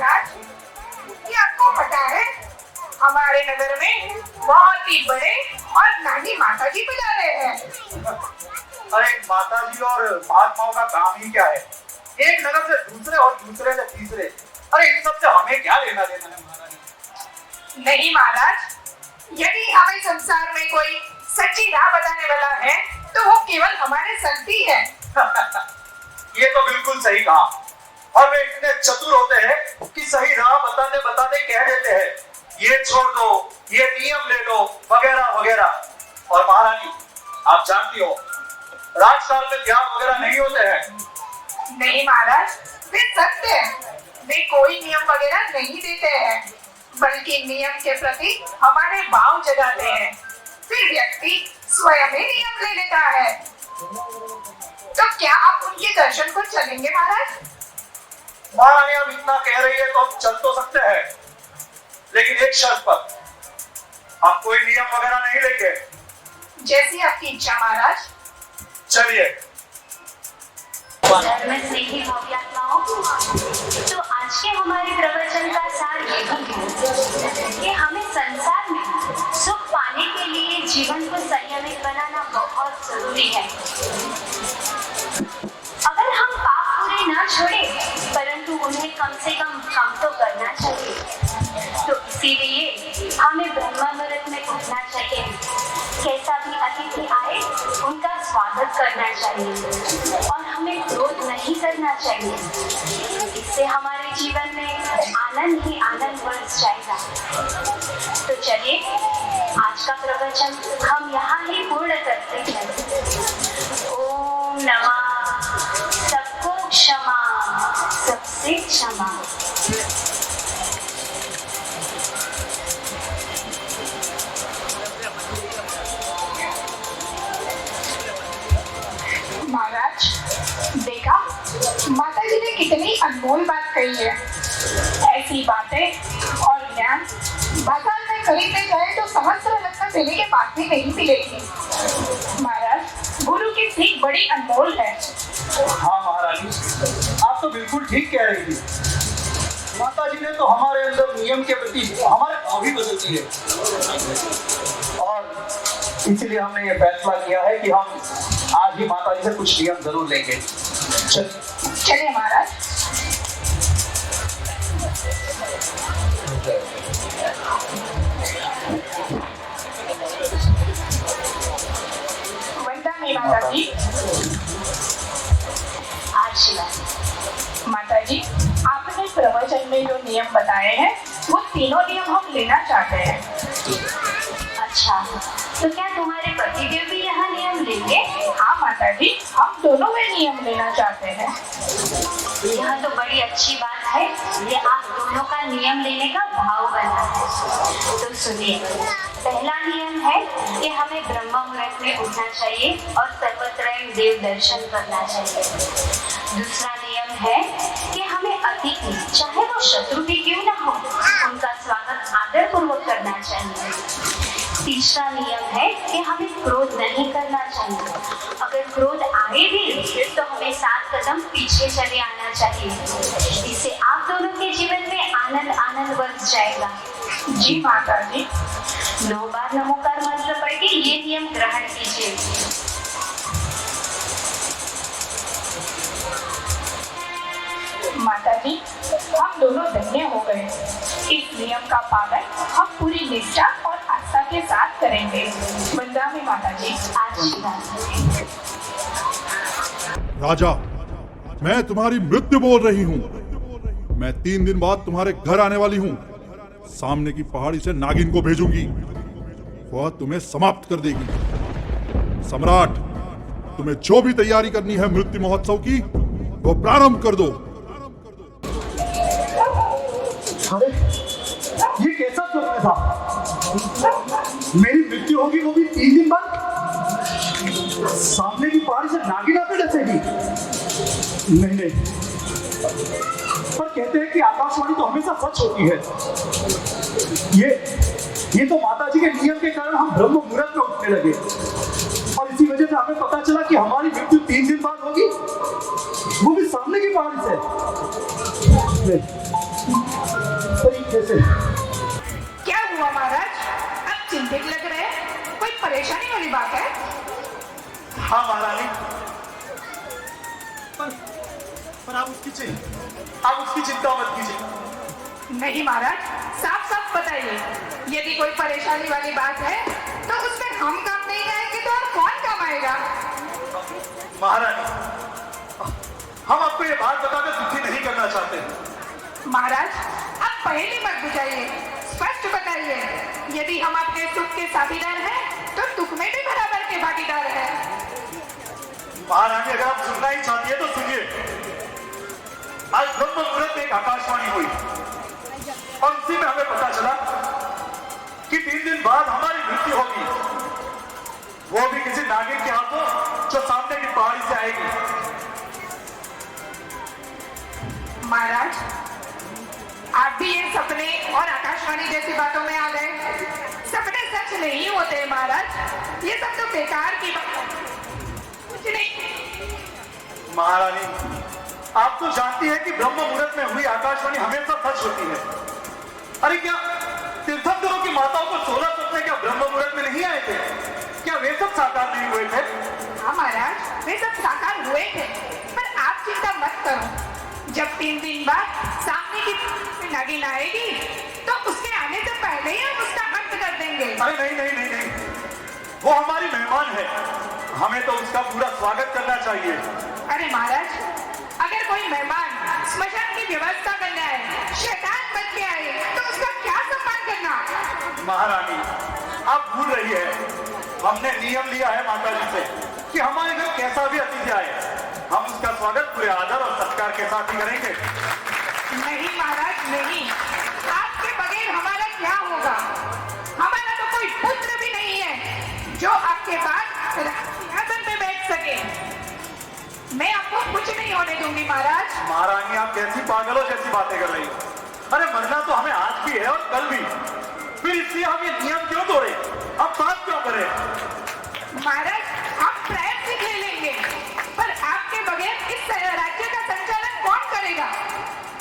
महाराज, ये आपको पता है हमारे नगर में बहुत ही बड़े और नानी माता जी बुला रहे हैं। अरे माता जी और महात्माओं का काम ही क्या है, एक नगर से दूसरे और दूसरे से तीसरे। अरे इन सब से हमें क्या लेना देना है महाराज? नहीं महाराज, यदि हमें संसार में कोई सच्ची राह बताने वाला है तो वो केवल हमारे संत ही है। ये तो बिल्कुल सही कहा। और वे इतने चतुर होते हैं कि सही राह बताते बताते कह देते हैं ये छोड़ दो, ये नियम ले लो, वगैरह वगैरह। और महारानी, आप जानती हो राजकाल में ध्यान वगैरह नहीं होते हैं। नहीं महाराज, वे सत्य है। वे कोई नियम वगैरह नहीं देते हैं, बल्कि नियम के प्रति हमारे भाव जगाते हैं। फिर व्यक्ति स्वयं ही नियम ले लेता है। तो क्या आप उनके दर्शन को चलेंगे महाराज? महारानी अब इतना कह रही है तो हम चल तो सकते हैं, लेकिन एक शर्त पर। हम कोई नियम वगैरह नहीं लेंगे। जैसी आपकी इच्छा महाराज। चलिए। धर्म स्नेही भव्यात्माओं, तो आज के हमारे प्रवचन का सार यही है कि हमें संसार में सुख पाने के लिए जीवन को संयमित बनाना बहुत जरूरी है। अगर हम पाप पूरे ना छोड़े, परंतु उन्हें कम से कम तो करना चाहिए। तो इसीलिए हमें ब्रह्म मुहूर्त में उठना चाहिए। कैसा भी अतिथि आए उनका स्वागत करना चाहिए और हमें क्रोध नहीं करना चाहिए। इससे हमारे जीवन में आनंद ही आनंद बरस जाएगा। तो चलिए, आज का प्रवचन हम यहाँ ही पूर्ण करते हैं। ओम नमः, सबको क्षमा, सबसे क्षमा। महाराज, देखा माता जी ने कितनी अनमोल बात कही है। ऐसी बातें और ज्ञान बाजार में खरीदने जाए तो सहस्त्र रत्न देने के बाद भी नहीं मिलेगी। महाराज, गुरु की सीख बड़ी अनमोल है। हाँ महारानी, आप तो बिल्कुल ठीक कह रही थी। माता जी ने तो हमारे अंदर नियम के प्रति हमारे भाव ही बदल दिए। और इसलिए हमने ये फैसला किया है कि हम आज ही माता जी से कुछ नियम जरूर लेंगे। चलिए महाराज। वंदना माता जी। आशीर्वाद। माता जी, आपने प्रवचन में जो नियम बताए हैं वो तीनों नियम हम लेना चाहते हैं। अच्छा, तो क्या तुम्हारे पतिदेव भी यहाँ नियम लेंगे? हाँ माता जी, हम दोनों वे नियम लेना चाहते हैं। यह तो बड़ी अच्छी बात है। ये आप दोनों का नियम लेने का भाव बना है। तो सुनिए, पहला नियम है कि हमें ब्रह्म मुहूर्त में उठना चाहिए और सर्वत्रय देव दर्शन करना चाहिए। दूसरा नियम है कि हमें अतिथि, चाहे वो शत्रु भी क्यों ना हो, उनका स्वागत आदर पूर्वक करना चाहिए। तीसरा नियम है कि हमें क्रोध नहीं करना चाहिए। अगर क्रोध आए भी तो हमें 7 कदम पीछे चले आना चाहिए। इससे आप दोनों के जीवन में आनंद आनंद बरस जाएगा। जी माता जी। 9 बार नमोकार मंत्र पढ़ के ये नियम ग्रहण कीजिए। माता जी, हम दोनों धन्य हो गए। इस नियम का पालन हम पूरी निष्ठा और आस्था के साथ करेंगे। वंदना माता जी। आशीर्वाद। राजा, मैं तुम्हारी मृत्यु बोल रही हूँ। मैं 3 दिन बाद तुम्हारे घर आने वाली हूँ। सामने की पहाड़ी से नागिन को भेजूंगी, वह तुम्हें समाप्त कर देगी। सम्राट, तुम्हें जो भी तैयारी करनी है मृत्यु महोत्सव की, वो प्रारंभ कर दो। अरे ये कैसा स्वप्न था? मेरी मृत्यु होगी वो भी 3 दिन बाद? सामने की पहाड़ी से नागिन आकर डसेगी? नहीं नहीं, पर कहते हैं कि आकाशवाणी तो हमेशा सच होती है। ये तो माता जी के नियम के कारण हम ब्रह्म मुहूर्त में उठने लगे और इसी वजह से हमें पता चला कि हमारी मृत्यु 3 दिन बाद होगी, वो भी सामने की पहाड़ी से। कैसे? क्या हुआ महाराज, आप चिंतित लग रहे हैं? कोई परेशानी वाली बात है? हाँ महारानी, पर आप उसकी चिंता मत कीजिए। नहीं महाराज, साफ साफ बताइए, यदि कोई परेशानी वाली बात है तो उसमें हम काम नहीं आएंगे तो और कौन काम आएगा? महारानी, हम आपको ये बात बताकर दुखी नहीं करना चाहते। महाराज, आप पहेली मत बुझाइए, स्पष्ट बताइए। यदि हम आपके सुख के साझीदार हैं तो दुख में भी बराबर के भागीदार हैं। महारानी, अगर आप सुनना ही चाहती है तो सुनिए। आज ब्रह्म मुहूर्त में एक आकाशवाणी हुई और उसी में हमें पता चला कि 3 दिन बाद हमारी मृत्यु होगी, वो भी किसी नागिन के हाथों जो सामने की पहाड़ी से आएगी। महाराज, आप भी ये सपने और आकाशवाणी जैसी बातों में आ गए। सपने सच नहीं होते महाराज, ये सब तो बेकार की बात, कुछ नहीं। महारानी, आप तो जानती है कि ब्रह्म मुहूर्त में हुई आकाशवाणी हमेशा सच होती है। अरे क्या तीर्थंकरों की माताओं को 16 सपने क्या ब्रह्म मुहूर्त में नहीं आए थे? क्या वे सब साकार नहीं हुए थे? हाँ महाराज, वे सब साकार हुए थे, पर आप चिंता मत करो। जब 3 दिन बाद सामने की नागिन आएगी तो उसके आने से पहले ही हम उसका अंत कर देंगे। अरे नहीं नहीं नहीं नहीं, वो हमारी मेहमान है, हमें तो उसका पूरा स्वागत करना चाहिए। अरे महाराज, अगर कोई मेहमान स्मशान की व्यवस्था करने आए, शैतान बन के आए, तो उसका क्या सम्मान करना? महारानी, आप भूल रही है, हमने नियम लिया है माता जी से कि हमारे घर कैसा भी अतिथि आए, हम उसका स्वागत पूरे आदर और सत्कार के साथ ही करेंगे। नहीं महाराज, नहीं, आपके बगैर हमारा क्या होगा? हमारा तो कोई पुत्र भी नहीं है जो आपके पास सिंहासन पे बैठ सके। मैं आपको कुछ नहीं होने दूंगी महाराज। महारानी, आप कैसी पागलों जैसी बातें कर रही हो? अरे मरना तो हमें आज भी है और कल भी, फिर इसलिए हम ये नियम क्यों तोड़े, अब बात क्यों करें? महाराज, हम प्रायश्चित ले लेंगे, पर आपके बगैर इस राज्य का संचालन कौन करेगा?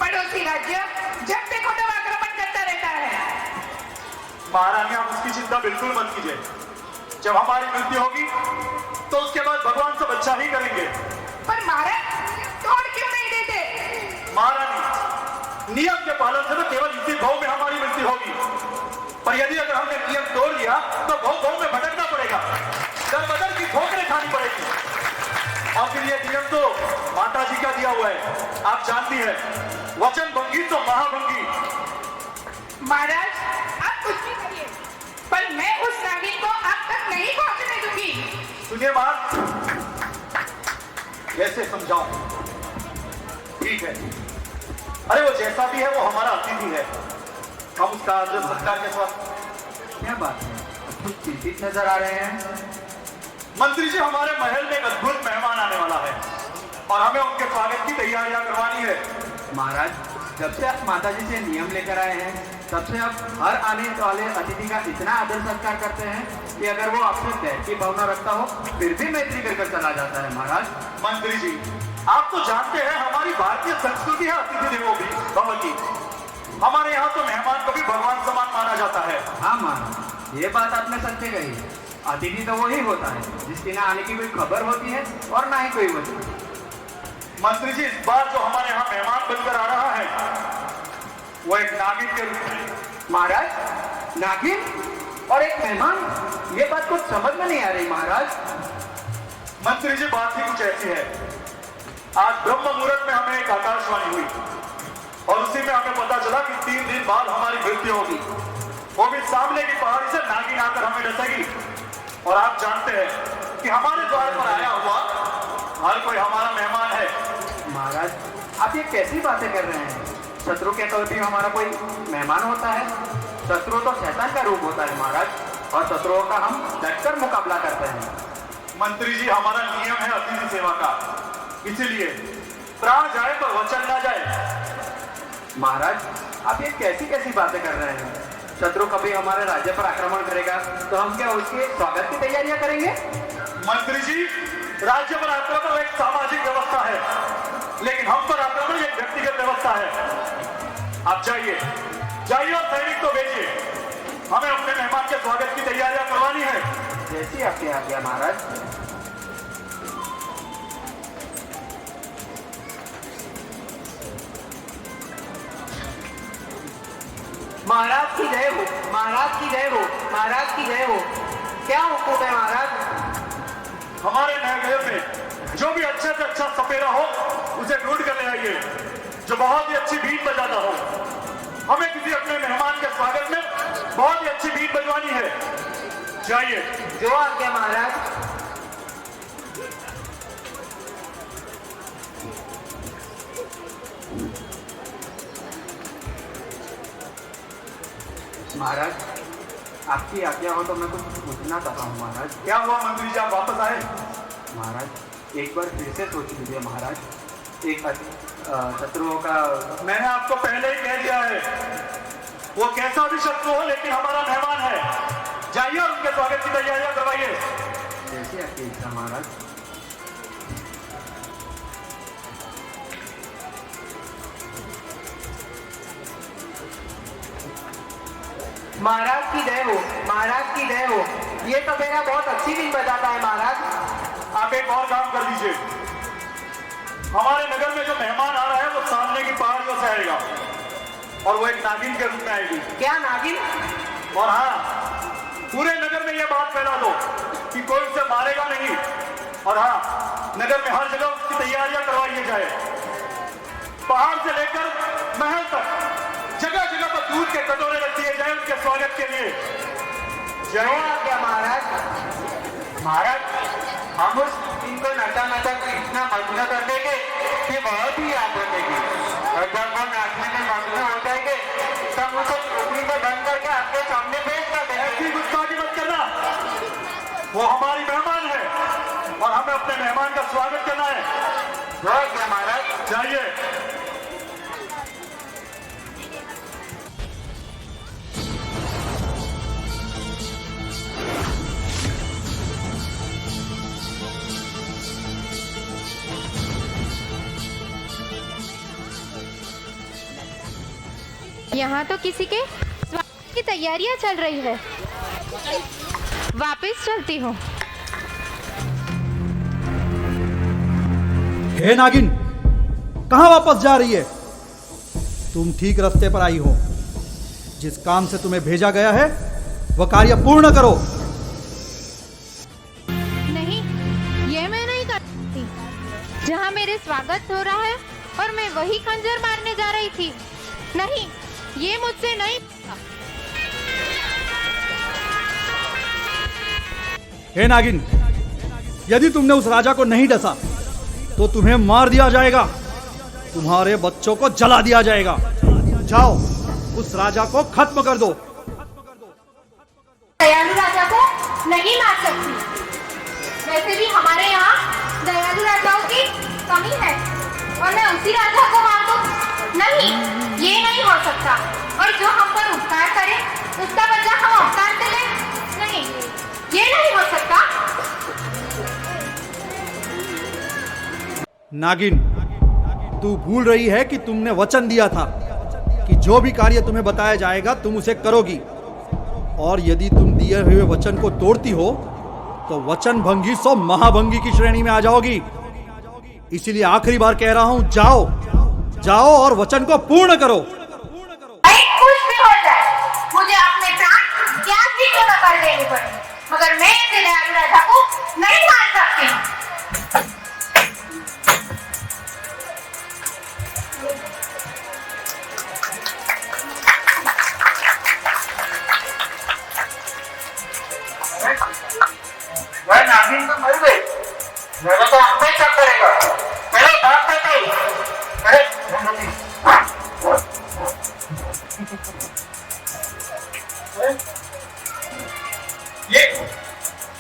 पड़ोसी राज्य जब देखो तब आक्रमण करता रहता है। महारानी, आप उसकी चिंता बिल्कुल मत कीजिए। जब हमारी मृत्यु होगी तो उसके बाद भगवान सब अच्छा ही करेंगे। पर महाराज, तोड़ क्यों नहीं देते? महारानी, नियम के पालन से तो केवल इसी भाव में हमारी मृत्यु होगी, पर यदि अगर हमने नियम तोड़ लिया तो भाव में भटकना पड़ेगा, दर बदर की ठोकरें खानी पड़ेगी। और फिर ये नियम तो माता जी का दिया हुआ है, आप जानती है, वचन भंगी तो महाभंगी। महाराज, आप कुछ भी करिए, पर मैं उस नागिन को आप तक नहीं पहुंचने दूंगी। सुनिए बात, कैसे समझाऊं? ठीक है, अरे वो जैसा भी है वो हमारा अतिथि है, हम उसका आदर सत्कार के साथ। क्या बात है, कुछ चिंतित नजर आ रहे हैं? मंत्री जी, हमारे महल में एक अद्भुत मेहमान आने वाला है और हमें उनके स्वागत की तैयारियां करवानी है। महाराज, जब से आप माताजी से नियम लेकर आए हैं, तब से आप हर आने वाले अतिथि का इतना आदर सत्कार करते हैं कि अगर वो आपसे प्यार की भावना रखता हो फिर भी मैत्री कर चला जाता है। महाराज, मंत्री जी, आप तो जानते हैं हमारी भारतीय संस्कृति है अतिथि देवो भव की। हमारे यहाँ तो मेहमान को भी भगवान समान माना जाता है। हाँ महाराज, ये बात आपने सच्ची कही। अतिथि तो वही होता है जिसकी ना आने की कोई खबर होती है और ना ही कोई वजह। मंत्री जी, इस बार जो हमारे यहाँ मेहमान बनकर आ रहा है वो एक नागिन के रूप में। महाराज, नागिन और एक मेहमान, ये बात कुछ समझ में नहीं आ रही। महाराज, मंत्री जी, बात ही कुछ ऐसी है, आज ब्रह्म मुहूर्त में हमें एक आकाशवाणी हुई और उसी में हमें पता चला कि 3 दिन बाद हमारी मृत्यु होगी, वो भी सामने की पहाड़ी से नागिन आकर हमें डसेगी। और आप जानते हैं कि हमारे द्वार पर आया हुआ हर कोई हमारा मेहमान है। महाराज, आप ये कैसी बातें कर रहे हैं? शत्रु के तौर पर हमारा कोई मेहमान होता है? शत्रु तो शैतान का रूप होता है महाराज, और शत्रुओं का हम डटकर मुकाबला करते हैं। मंत्री जी, हमारा नियम है अतिथि सेवा का, इसीलिए प्राण जाए पर वचन ना जाए। महाराज, आप ये कैसी कैसी बातें कर रहे हैं? शत्रु कभी हमारे राज्य पर आक्रमण करेगा तो हम क्या उसके स्वागत की तैयारियां करेंगे? मंत्री जी, राज्य पर आक्रमण एक सामाजिक व्यवस्था है, लेकिन हम पर आक्रमण एक व्यक्तिगत व्यवस्था है। आप जाइए, जाइए और सैनिक को भेजिए, हमें अपने मेहमान के स्वागत की तैयारियां करवानी है। जैसी आपकी आज्ञा महाराज। महाराज की जय हो, महाराज की जय हो, महाराज की जय हो। क्या हुक्म है महाराज? हमारे महल में जो भी अच्छे से अच्छा सपेरा हो उसे ढूंढ कर ले आइए, जो बहुत ही अच्छी बीट बजाता हो। हमें किसी अपने मेहमान के स्वागत में बहुत ही अच्छी बीट बजवानी है। जाइए। जो आज्ञा महाराज। महाराज, आपकी आज्ञा हो तो मैं कुछ पूछना चाहता हूँ महाराज। क्या हुआ मंत्री जी, आप वापस आए? महाराज एक बार फिर से सोच लीजिए महाराज। एक शत्रुओं का मैंने आपको पहले ही कह दिया है, वो कैसा भी शत्रु हो लेकिन हमारा मेहमान है। जाइए और उनके स्वागत की तैयारियां करवाइए। जैसे आपकी इच्छा महाराज। महाराज की जय हो, महाराज की जय हो। ये तो मेरा बहुत अच्छी बीट बजाता है महाराज। आप एक और काम कर दीजिए, हमारे नगर में जो मेहमान आ रहा है वो सामने की पहाड़ियों से आएगा और वो एक नागिन के रूप में आएगी। क्या नागिन? और हाँ, पूरे नगर में ये बात फैला दो कि कोई उसे मारेगा नहीं। और हाँ, नगर में हर जगह उसकी तैयारियां करवाई जाए। पहाड़ से लेकर महल तक जगह जगह पर दूध के कटोरे रख दिए जाए उनके स्वागत के लिए। जय आज्ञा महाराज। महाराज, हम उस इनको नचा नचा कर इतना मग्न कर देंगे कि बहुत ही याद रखेगी। और जब वो नाचने में मग्न हो जाएंगे तब उसे टोकरी में बंद करके आपके सामने पेश कर देंगे। ऐसी गुस्ताखी मत करना, वो हमारी मेहमान है और हमें अपने मेहमान का स्वागत करना है। जय आज्ञा महाराज। जाइए। यहाँ तो किसी के स्वागत की तैयारियां चल रही है। वापस चलती हूँ। हे नागिन, कहाँ वापस जा रही है? तुम ठीक रास्ते पर आई हो। जिस काम से तुम्हें भेजा गया है वह कार्य पूर्ण करो। नहीं, ये मैं नहीं कर सकती। जहाँ मेरे स्वागत हो रहा है और मैं वही खंजर मारने जा रही थी। नहीं, ये मुझसे नहीं। हे नागिन, यदि तुमने उस राजा को नहीं डसा तो तुम्हें मार दिया जाएगा, तुम्हारे बच्चों को जला दिया जाएगा। जाओ, उस राजा को खत्म कर दो। दयालु राजा को नहीं मार सकती। वैसे भी हमारे यहाँ दयालु राजाओं की कमी है और मैं उसी राजा को मार दूं? नहीं, ये नहीं हो सकता। और जो हम पर उपकार करे उसका बदला हम उपकार से ले? नहीं, ये नहीं हो सकता। नागिन, तू भूल रही है कि तुमने वचन दिया था कि जो भी कार्य तुम्हें बताया जाएगा तुम उसे करोगी। और यदि तुम दिए हुए वचन को तोड़ती हो तो वचन भंगी सो महाभंगी की श्रेणी में आ जाओगी। इसीलिए आखिरी बार कह रहा हूं, जाओ जाओ और वचन को पूर्ण करो। कुछ भी हो जाए, मुझे अपने प्राण क्या भी क्यों न कर देने पड़े, मगर मैं ऐसे दयालु राजा को नहीं मार सकती। वह नागिन तो मर गई, मेरा तो अपने क्या करेगा? चलो बात करते ही। अरे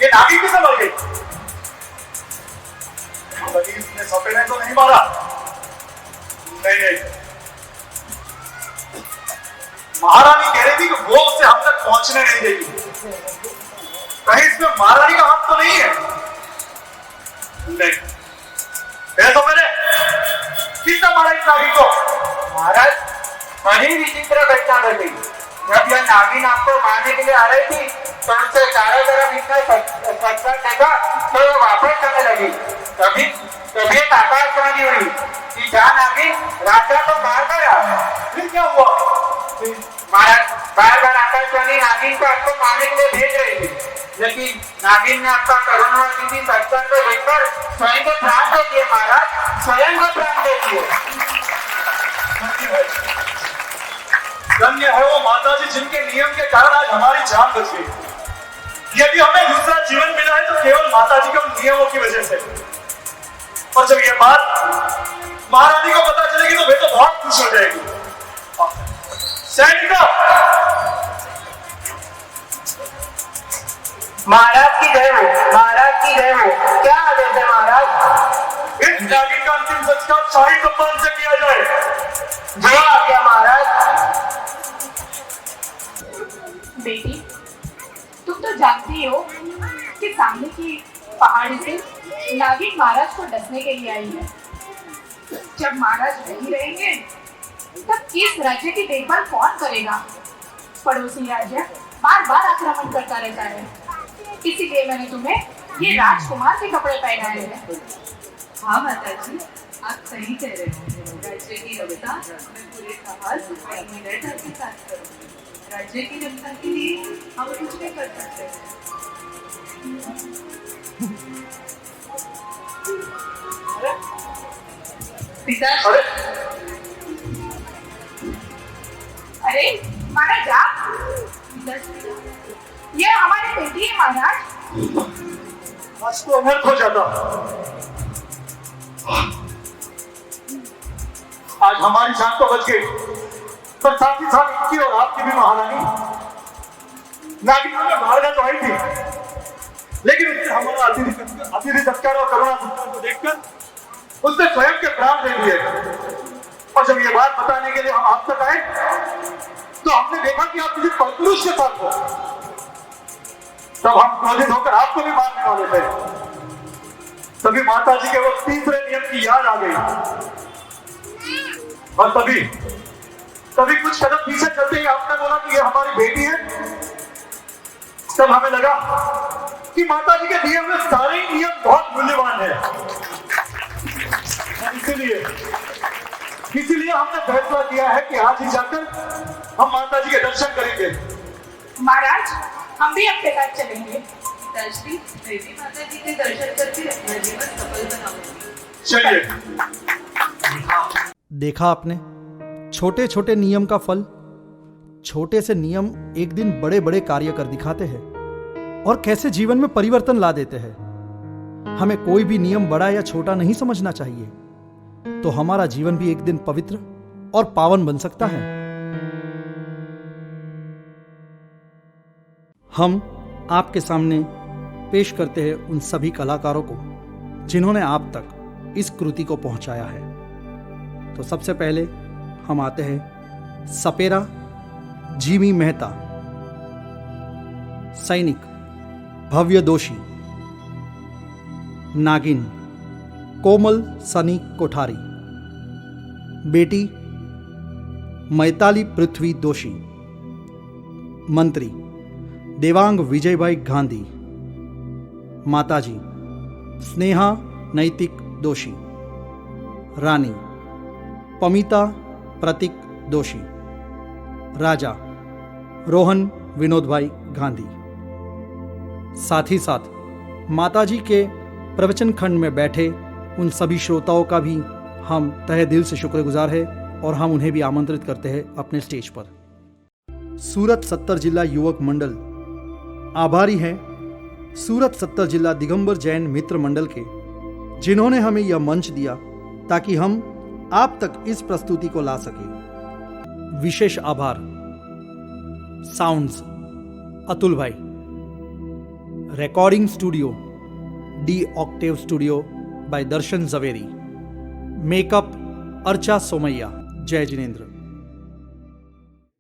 ये नागिन किसे मर गई? इसने सपेरे तो नहीं मारा? नहीं, महारानी कह रही थी कि वो उसे हम तक पहुंचने नहीं देगी। कहीं इसमें महारानी का हाथ तो नहीं है? नहीं। सपेरे, किसने मारा इस नागिन को? महाराज, वही बड़ी विचित्र घटना घटी। जब यह नागिन आपको मारने के लिए आ रही थी तो उनसे चारों तरफ इतना सत्तर देखा तो वो वापस चलने लगी। तभी तभी एक आकाशवाणी हुई कि जा नागिन राजा को मार गया। फिर क्या हुआ? महाराज बार बार आकाशवाणी नागिन को आपको मारने के लिए भेज रही थी, लेकिन नागिन ने आपका करुणावती सत्तर को देखकर स्वयं को प्राण दे दिए। महाराज स्वयं को प्राण दे दिए। धन्य है वो माता जी जिनके नियम के कारण आज हमारी जान बच गई। यदि हमें दूसरा जीवन मिला है तो केवल माता जी के उन नियमों की वजह से। और जब ये बात महारानी को पता चलेगी तो वे तो बहुत खुश हो जाएगी। सैनिकों, महाराज की जय हो, महाराज की जय हो। क्या आदेश है महाराज? इस नागिन का अंतिम संस्कार शाही सम्मान से किया जाए। जो आज्ञा महाराज। बेटी, तुम तो जानती हो कि सामने की पहाड़ी से नागिन महाराज को डसने के लिए आई है। जब महाराज नहीं रहेंगे तब इस राज्य की देखभाल कौन करेगा? पड़ोसी राज्य बार बार आक्रमण करता रहता है, इसीलिए मैंने तुम्हें ये राजकुमार के कपड़े पहनाए हैं। हाँ माता जी, आप सही कह रहे हैं। राज्य की रक्षा मैं पूरे साहस और निडरता के साथ करूँगी। राज्य की रक्षा के लिए हम कुछ भी कर सकते हैं। पिताजी, अरे महाराज आप, ये हमारी बेटी है महाराज। आज तो अनर्थ हो जाता। आज हमारी जान तो बच गई, पर साथ ही साथ इनकी और आपकी भी महारानी। नागिनों ने मारना तो आई थी, लेकिन उसने हमारा अतिथि सत्कार और करुणा सत्कार को देखकर उसने स्वयं के प्राण दे दिए। और जब ये बात बताने के लिए हम आप तक आए तो हमने देखा कि आप किसी परपुरुष के साथ हो। तब हम क्रोधित होकर आपको भी मारने वाले थे। तभी माता जी के वो तीसरे नियम की याद आ गई। और तभी कुछ कदम पीछे चलते ही आपने बोला कि ये हमारी बेटी है। तब हमें लगा कि माता जी के दिए हुए सारे नियम बहुत मूल्यवान है। इसीलिए हमने फैसला किया है कि आज ही जाकर हम माता जी के दर्शन करेंगे। महाराज, हम भी आपके साथ चलेंगे। पिताजी, मैं भी माता जी के दर्शन करके अपना जीवन सफल बनाऊंगी। चलिए। देखा आपने, छोटे छोटे नियम का फल। छोटे से नियम एक दिन बड़े बड़े कार्य कर दिखाते हैं और कैसे जीवन में परिवर्तन ला देते हैं। हमें कोई भी नियम बड़ा या छोटा नहीं समझना चाहिए, तो हमारा जीवन भी एक दिन पवित्र और पावन बन सकता है। हम आपके सामने पेश करते हैं उन सभी कलाकारों को जिन्होंने आप तक इस कृति को पहुंचाया है। तो सबसे पहले हम आते हैं सपेरा जीमी मेहता, सैनिक भव्य दोषी, नागिन कोमल सनी कोठारी, बेटी मैताली पृथ्वी दोषी, मंत्री देवांग विजयभाई गांधी, माताजी स्नेहा नैतिक दोषी, रानी पमिता प्रतीक दोषी, राजा रोहन विनोद भाई गांधी। साथ ही साथ माताजी के प्रवचन खंड में बैठे उन सभी श्रोताओं का भी हम तहे दिल से शुक्रगुजार है और हम उन्हें भी आमंत्रित करते हैं अपने स्टेज पर। सूरत 70 जिला युवक मंडल आभारी है सूरत 70 जिला दिगंबर जैन मित्र मंडल के, जिन्होंने हमें यह मंच दिया ताकि हम आप तक इस प्रस्तुति को ला सके। विशेष आभार साउंड्स अतुल भाई, recording studio D octave studio by Darshan Javeri, makeup Archa Somaiya. जय जिनेंद्र।